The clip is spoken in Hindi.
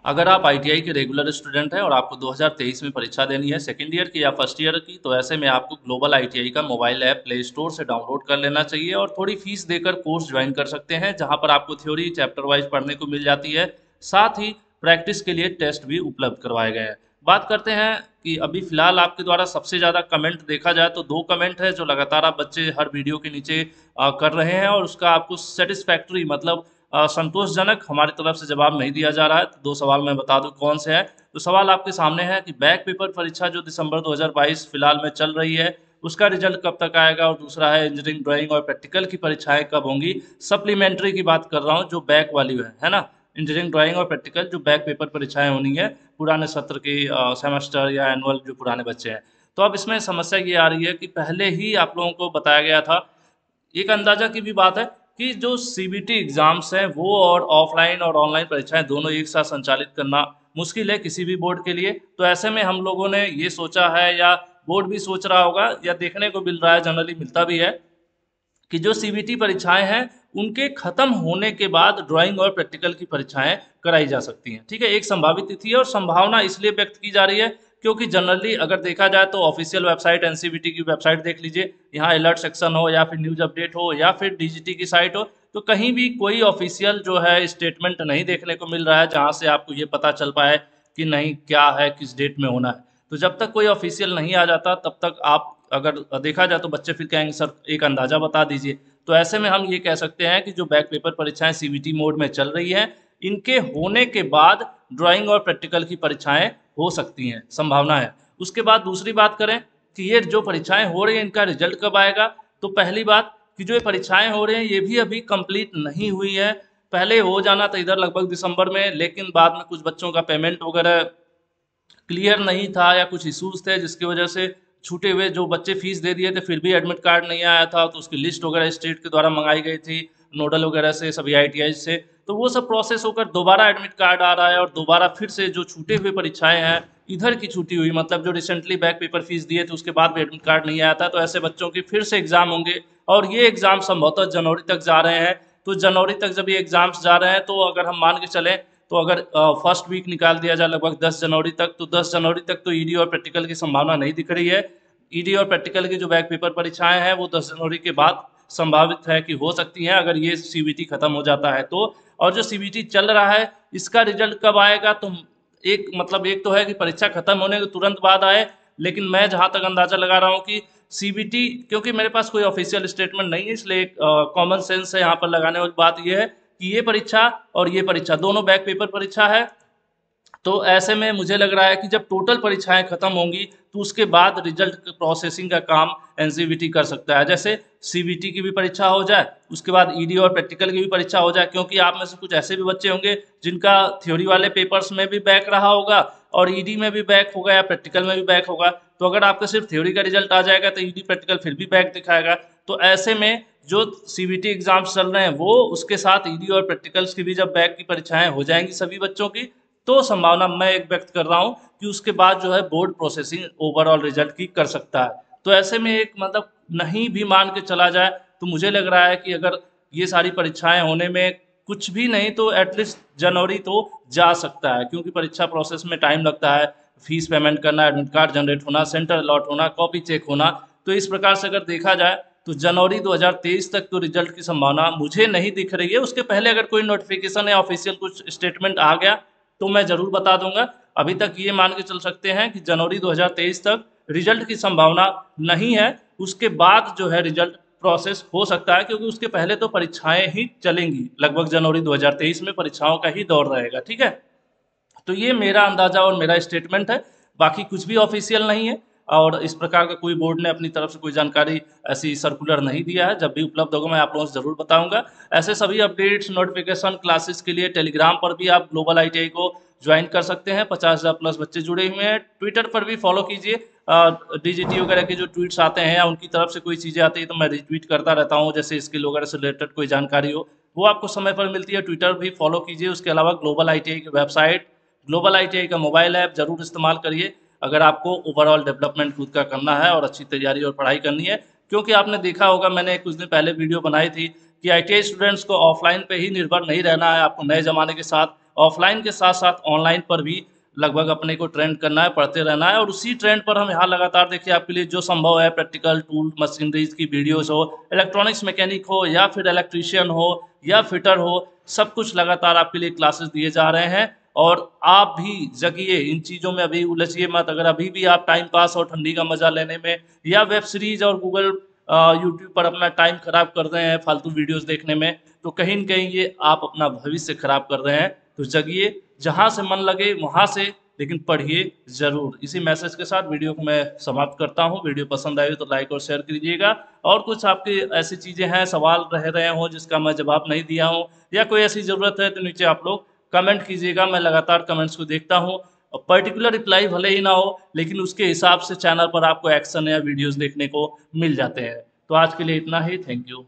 अगर आप आईटीआई के रेगुलर स्टूडेंट हैं और आपको 2023 में परीक्षा देनी है सेकेंड ईयर की या फर्स्ट ईयर की, तो ऐसे में आपको ग्लोबल आईटीआई का मोबाइल ऐप प्ले स्टोर से डाउनलोड कर लेना चाहिए और थोड़ी फीस देकर कोर्स ज्वाइन कर सकते हैं, जहां पर आपको थ्योरी चैप्टर वाइज पढ़ने को मिल जाती है। साथ ही प्रैक्टिस के लिए टेस्ट भी उपलब्ध करवाए गए हैं। बात करते हैं कि अभी फिलहाल आपके द्वारा सबसे ज़्यादा कमेंट देखा जाए तो दो कमेंट है जो लगातार आप बच्चे हर वीडियो के नीचे कर रहे हैं, और उसका आपको सेटिस्फैक्ट्री मतलब संतोषजनक हमारी तरफ से जवाब नहीं दिया जा रहा है। तो दो सवाल मैं बता दूं कौन से हैं। तो सवाल आपके सामने है कि बैक पेपर परीक्षा जो दिसंबर 2022 फिलहाल में चल रही है, उसका रिजल्ट कब तक आएगा, और दूसरा है इंजीनियरिंग ड्राइंग और प्रैक्टिकल की परीक्षाएं कब होंगी। सप्लीमेंट्री की बात कर रहा हूँ जो बैक वाली है ना। इंजीनियरिंग ड्राइंग और प्रैक्टिकल जो बैक पेपर परीक्षाएं होनी है पुराने सत्र की, सेमेस्टर या एनुअल जो पुराने बच्चे हैं। तो अब इसमें समस्या ये आ रही है कि पहले ही आप लोगों को बताया गया था, एक अंदाजा की भी बात है कि जो सीबीटी एग्जाम्स हैं वो और ऑफलाइन और ऑनलाइन परीक्षाएं दोनों एक साथ संचालित करना मुश्किल है किसी भी बोर्ड के लिए। तो ऐसे में हम लोगों ने ये सोचा है, या बोर्ड भी सोच रहा होगा, या देखने को मिल रहा है, जनरली मिलता भी है, कि जो सीबीटी परीक्षाएं हैं उनके खत्म होने के बाद ड्राइंग और प्रैक्टिकल की परीक्षाएं कराई जा सकती हैं। ठीक है, एक संभावित तिथि है, और संभावना इसलिए व्यक्त की जा रही है क्योंकि जनरली अगर देखा जाए तो ऑफिशियल वेबसाइट एनसीबीटी की वेबसाइट देख लीजिए, यहाँ अलर्ट सेक्शन हो या फिर न्यूज अपडेट हो या फिर डीजीटी की साइट हो, तो कहीं भी कोई ऑफिशियल जो है स्टेटमेंट नहीं देखने को मिल रहा है जहाँ से आपको ये पता चल पाए कि नहीं क्या है, किस डेट में होना है। तो जब तक कोई ऑफिशियल नहीं आ जाता तब तक आप, अगर देखा जाए तो बच्चे फिर कहेंगे सर एक अंदाजा बता दीजिए। तो ऐसे में हम ये कह सकते हैं कि जो बैक पेपर परीक्षाएं सीबीटी मोड में चल रही हैं, इनके होने के बाद ड्राइंग और प्रैक्टिकल की परीक्षाएं हो सकती हैं, संभावना है। उसके बाद दूसरी बात करें कि ये जो परीक्षाएं हो रही हैं इनका रिजल्ट कब आएगा, तो पहली बात कि जो ये परीक्षाएं हो रही हैं ये भी अभी कंप्लीट नहीं हुई है। पहले हो जाना था इधर लगभग दिसंबर में, लेकिन बाद में कुछ बच्चों का पेमेंट वगैरह क्लियर नहीं था या कुछ इश्यूज थे जिसकी वजह से छूटे हुए जो बच्चे फीस दे दिए थे फिर भी एडमिट कार्ड नहीं आया था, तो उसकी लिस्ट वगैरह स्टेट के द्वारा मंगाई गई थी नोडल वगैरह से, सभी आईटीआई से। तो वो सब प्रोसेस होकर दोबारा एडमिट कार्ड आ रहा है, और दोबारा फिर से जो छूटे हुए परीक्षाएं हैं इधर की छूटी हुई, मतलब जो रिसेंटली बैक पेपर फीस दिए थे उसके बाद भी एडमिट कार्ड नहीं आया था, तो ऐसे बच्चों की फिर से एग्जाम होंगे। और ये एग्जाम संभवतः जनवरी तक जा रहे हैं। तो जनवरी तक जब ये एग्जाम्स जा रहे हैं, तो अगर हम मान के चलें, तो अगर फर्स्ट वीक निकाल दिया जाए लगभग 10 जनवरी तक, तो 10 जनवरी तक तो ईडी और प्रैक्टिकल की संभावना नहीं दिख रही है। ईडी और प्रैक्टिकल की जो बैक पेपर परीक्षाएं हैं वो 10 जनवरी के बाद संभावित है कि हो सकती हैं, अगर ये सीबीटी खत्म हो जाता है तो। और जो सीबीटी चल रहा है इसका रिजल्ट कब आएगा, तो एक मतलब एक तो है कि परीक्षा खत्म होने के तुरंत बाद आए, लेकिन मैं जहां तक अंदाजा लगा रहा हूँ कि सीबीटी, क्योंकि मेरे पास कोई ऑफिशियल स्टेटमेंट नहीं है, इसलिए एक कॉमन सेंस है यहाँ पर लगाने वाली बात यह है कि ये परीक्षा और ये परीक्षा दोनों बैक पेपर परीक्षा है। तो ऐसे में मुझे लग रहा है कि जब टोटल परीक्षाएं खत्म होंगी तो उसके बाद रिजल्ट प्रोसेसिंग का काम एनसीबीटी कर सकता है। जैसे सीबीटी की भी परीक्षा हो जाए, उसके बाद ईडी और प्रैक्टिकल की भी परीक्षा हो जाए, क्योंकि आप में से कुछ ऐसे भी बच्चे होंगे जिनका थ्योरी वाले पेपर्स में भी बैक रहा होगा और ईडी में भी बैक होगा या प्रैक्टिकल में भी बैक होगा। तो अगर आपका सिर्फ थ्योरी का रिजल्ट आ जाएगा तो ईडी प्रैक्टिकल फिर भी बैक दिखाएगा। तो ऐसे में जो सीबीटी एग्जाम्स चल रहे हैं वो उसके साथ ईडी और प्रैक्टिकल्स की भी जब बैक की परीक्षाएं हो जाएंगी सभी बच्चों की, तो संभावना मैं एक व्यक्त कर रहा हूं कि उसके बाद जो है बोर्ड प्रोसेसिंग ओवरऑल रिजल्ट की कर सकता है। तो ऐसे में एक मतलब नहीं भी मान के चला जाए तो मुझे लग रहा है कि अगर ये सारी परीक्षाएं होने में कुछ भी नहीं तो एटलीस्ट जनवरी तो जा सकता है, क्योंकि परीक्षा प्रोसेस में टाइम लगता है, फीस पेमेंट करना, एडमिट कार्ड जनरेट होना, सेंटर अलॉट होना, कॉपी चेक होना। तो इस प्रकार से अगर देखा जाए तो जनवरी 2023 तक तो रिजल्ट की संभावना मुझे नहीं दिख रही है। उसके पहले अगर कोई नोटिफिकेशन या ऑफिशियल कुछ स्टेटमेंट आ गया तो मैं जरूर बता दूंगा। अभी तक ये मान के चल सकते हैं कि जनवरी 2023 तक रिजल्ट की संभावना नहीं है। उसके बाद जो है रिजल्ट प्रोसेस हो सकता है, क्योंकि उसके पहले तो परीक्षाएं ही चलेंगी, लगभग जनवरी 2023 में परीक्षाओं का ही दौर रहेगा। ठीक है, तो ये मेरा अंदाजा और मेरा स्टेटमेंट है, बाकी कुछ भी ऑफिशियल नहीं है, और इस प्रकार का कोई बोर्ड ने अपनी तरफ से कोई जानकारी ऐसी सर्कुलर नहीं दिया है। जब भी उपलब्ध होगा मैं आप लोगों से जरूर बताऊंगा। ऐसे सभी अपडेट्स, नोटिफिकेशन, क्लासेस के लिए टेलीग्राम पर भी आप ग्लोबल आईटीआई को ज्वाइन कर सकते हैं। 50,000 प्लस बच्चे जुड़े हुए हैं। ट्विटर पर भी फॉलो कीजिए, डीजीटी वगैरह के जो ट्वीट्स आते हैं या उनकी तरफ से कोई चीज़ें आती है तो मैं रिट्वीट करता रहता हूँ, जैसे स्किल वगैरह से रिलेटेड कोई जानकारी हो वो आपको समय पर मिलती है। ट्विटर भी फॉलो कीजिए। उसके अलावा ग्लोबल आईटीआई की वेबसाइट, ग्लोबल आईटीआई का मोबाइल ऐप जरूर इस्तेमाल करिए अगर आपको ओवरऑल डेवलपमेंट खुद का करना है और अच्छी तैयारी और पढ़ाई करनी है। क्योंकि आपने देखा होगा, मैंने कुछ दिन पहले वीडियो बनाई थी कि आईटीआई स्टूडेंट्स को ऑफलाइन पे ही निर्भर नहीं रहना है, आपको नए ज़माने के साथ ऑफलाइन के साथ साथ ऑनलाइन पर भी लगभग अपने को ट्रेंड करना है, पढ़ते रहना है और उसी ट्रेंड पर हम यहाँ लगातार देखिए आपके लिए जो संभव है प्रैक्टिकल टूल मशीनरीज की वीडियोस हो, इलेक्ट्रॉनिक्स मैकेनिक हो या फिर इलेक्ट्रीशियन हो या फिटर हो, सब कुछ लगातार आपके लिए क्लासेस दिए जा रहे हैं। और आप भी जगिए, इन चीज़ों में अभी उलझिए मत। अगर अभी भी आप टाइम पास और ठंडी का मजा लेने में या वेब सीरीज और गूगल यूट्यूब पर अपना टाइम खराब कर रहे हैं फालतू वीडियोस देखने में, तो कहीं न कहीं ये आप अपना भविष्य खराब कर रहे हैं। तो जगिए, जहाँ से मन लगे वहाँ से, लेकिन पढ़िए ज़रूर। इसी मैसेज के साथ वीडियो को मैं समाप्त करता हूँ। वीडियो पसंद आई हो तो लाइक और शेयर कीजिएगा। और कुछ आपकी ऐसी चीज़ें हैं, सवाल रह रहे हों जिसका मैं जवाब नहीं दिया हूँ या कोई ऐसी ज़रूरत है तो नीचे आप लोग कमेंट कीजिएगा। मैं लगातार कमेंट्स को देखता हूँ। पर्टिकुलर रिप्लाई भले ही ना हो, लेकिन उसके हिसाब से चैनल पर आपको एक्शन या वीडियोज़ देखने को मिल जाते हैं। तो आज के लिए इतना ही। Thank you.